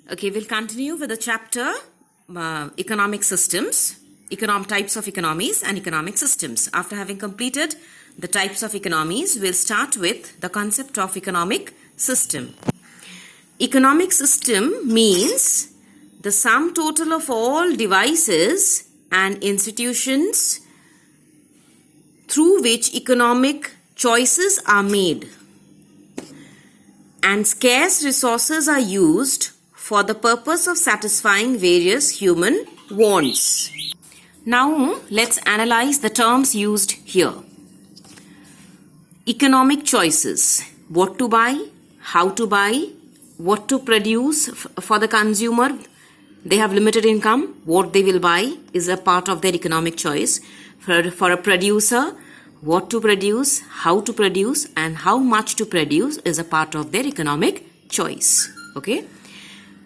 Okay, we'll continue with the chapter economic systems, types of economies and economic systems. After having completed the types of economies, we'll start with the concept of economic system. Economic system means the sum total of all devices and institutions through which economic choices are made and scarce resources are used for the purpose of satisfying various human wants. Now, let's analyze the terms used here. Economic choices. What to buy, how to buy, what to produce for the consumer. They have limited income. What they will buy is a part of their economic choice. For a producer, what to produce, how to produce, and how much to produce is a part of their economic choice. Okay?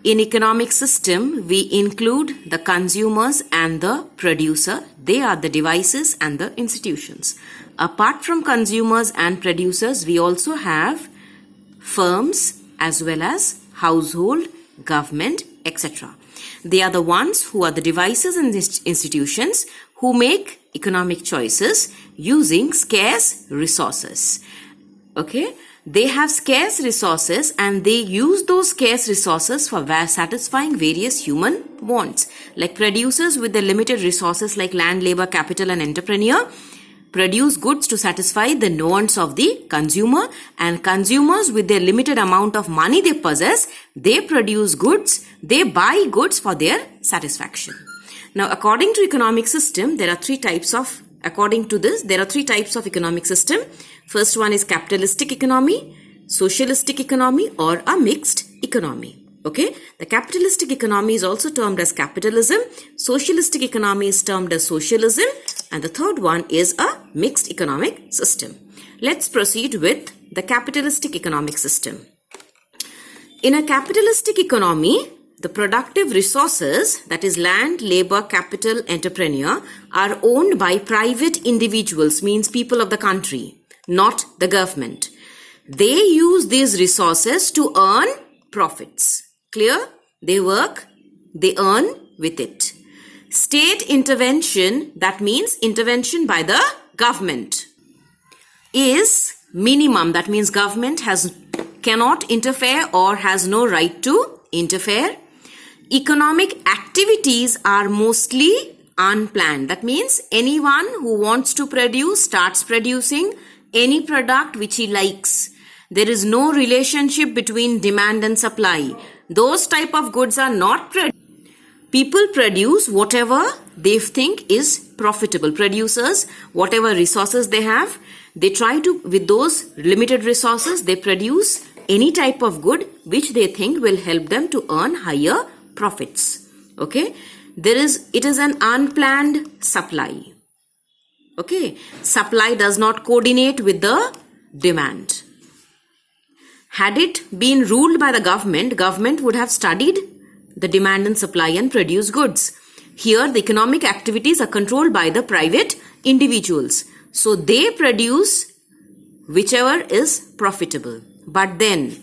In economic system, we include the consumers and the producer. They are the devices and the institutions. Apart from consumers and producers, we also have firms as well as household, government, etc. They are the ones who are the devices and institutions who make economic choices using scarce resources. Okay? They have scarce resources and they use those scarce resources for satisfying various human wants. Like producers with the limited resources like land, labor, capital and entrepreneur produce goods to satisfy the wants of the consumer, and consumers with their limited amount of money they possess, they produce goods, they buy goods for their satisfaction. Now, according to economic system, there are three types of economic system. First one is capitalistic economy, socialistic economy, or a mixed economy. Okay, the capitalistic economy is also termed as capitalism, socialistic economy is termed as socialism, and the third one is a mixed economic system. Let's proceed with the capitalistic economic system. In a capitalistic economy, the productive resources, that is land, labor, capital, entrepreneur, are owned by private individuals, means people of the country, not the government. They use these resources to earn profits. Clear? They work, they earn with it. State intervention, that means intervention by the government, is minimum. That means government cannot interfere or has no right to interfere. Economic activities are mostly unplanned. That means anyone who wants to produce starts producing any product which he likes. There is no relationship between demand and supply. Those type of goods are not produced. People produce whatever they think is profitable. Producers, whatever resources they have, they try to, with those limited resources, they produce any type of good which they think will help them to earn higher profits. Okay? It is an unplanned supply. Okay? Supply does not coordinate with the demand. Had it been ruled by the government would have studied the demand and supply and produce goods. Here, the economic activities are controlled by the private individuals. So, they produce whichever is profitable. But then,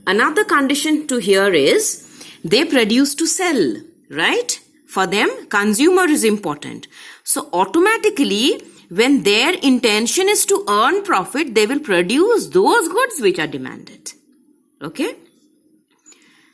another condition to here is they produce to sell, right? For them, consumer is important. So, automatically, when their intention is to earn profit, they will produce those goods which are demanded. Okay?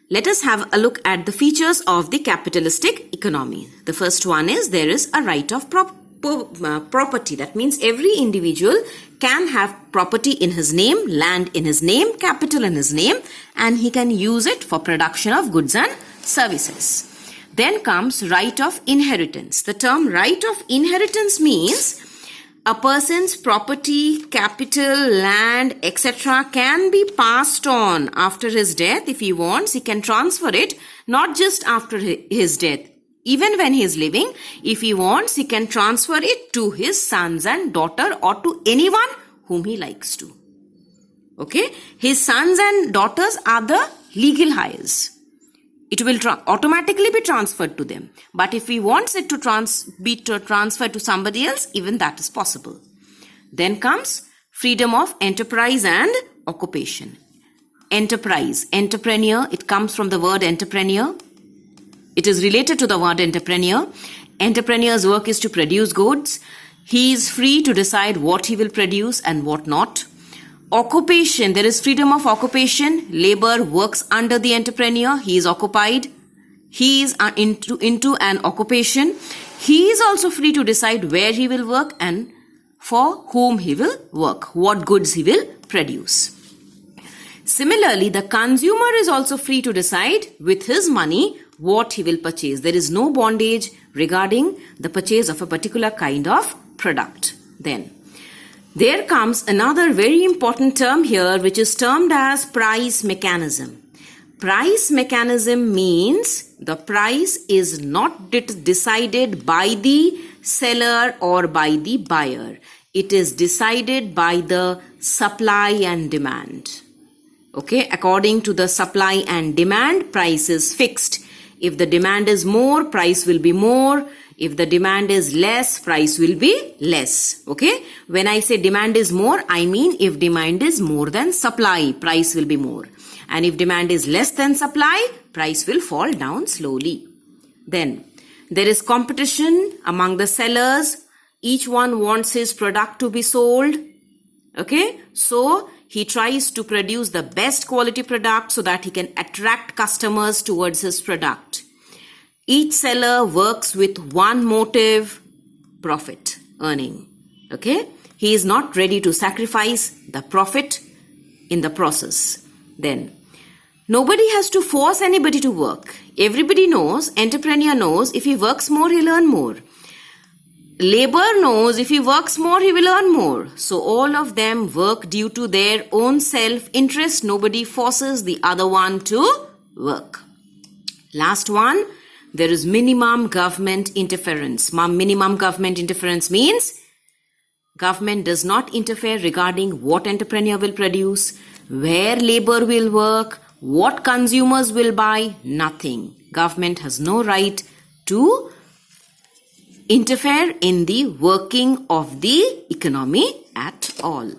Let us have a look at the features of the capitalistic economy. The first one is there is a right of property. That means every individual can have property in his name, land in his name, capital in his name, and he can use it for production of goods and services. Then comes right of inheritance. The term right of inheritance means a person's property, capital, land, etc. can be passed on after his death. If he wants, he can transfer it, not just after his death. Even when he is living, if he wants, he can transfer it to his sons and daughter or to anyone whom he likes to. Okay? His sons and daughters are the legal heirs. It will automatically be transferred to them. But if he wants it to be transferred to somebody else, even that is possible. Then comes freedom of enterprise and occupation. enterprise. Entrepreneur, it comes from the word entrepreneur. It is related to the word entrepreneur. Entrepreneur's work is to produce goods. He is free to decide what he will produce and what not. Occupation, there is freedom of occupation. Labor works under the entrepreneur. He is occupied. He is into an occupation. He is also free to decide where he will work and for whom he will work, what goods he will produce. Similarly, the consumer is also free to decide with his money what he will purchase. There is no bondage regarding the purchase of a particular kind of product. Then, there comes another very important term here, which is termed as price mechanism. Price mechanism means the price is not decided by the seller or by the buyer. It is decided by the supply and demand. Okay, according to the supply and demand, price is fixed. If the demand is more, price will be more. If the demand is less, price will be less. Okay, when I say demand is more, I mean if demand is more than supply, price will be more. And if demand is less than supply, price will fall down slowly. Then, there is competition among the sellers. Each one wants his product to be sold. Okay, so he tries to produce the best quality product so that he can attract customers towards his product. Each seller works with one motive, profit, earning. Okay, he is not ready to sacrifice the profit in the process. Then, nobody has to force anybody to work. Everybody knows, entrepreneur knows, if he works more, he'll earn more. Labor knows if he works more, he will earn more. So all of them work due to their own self-interest. Nobody forces the other one to work. Last one, there is minimum government interference. Minimum government interference means government does not interfere regarding what entrepreneur will produce, where labor will work, what consumers will buy, nothing. Government has no right to interfere in the working of the economy at all.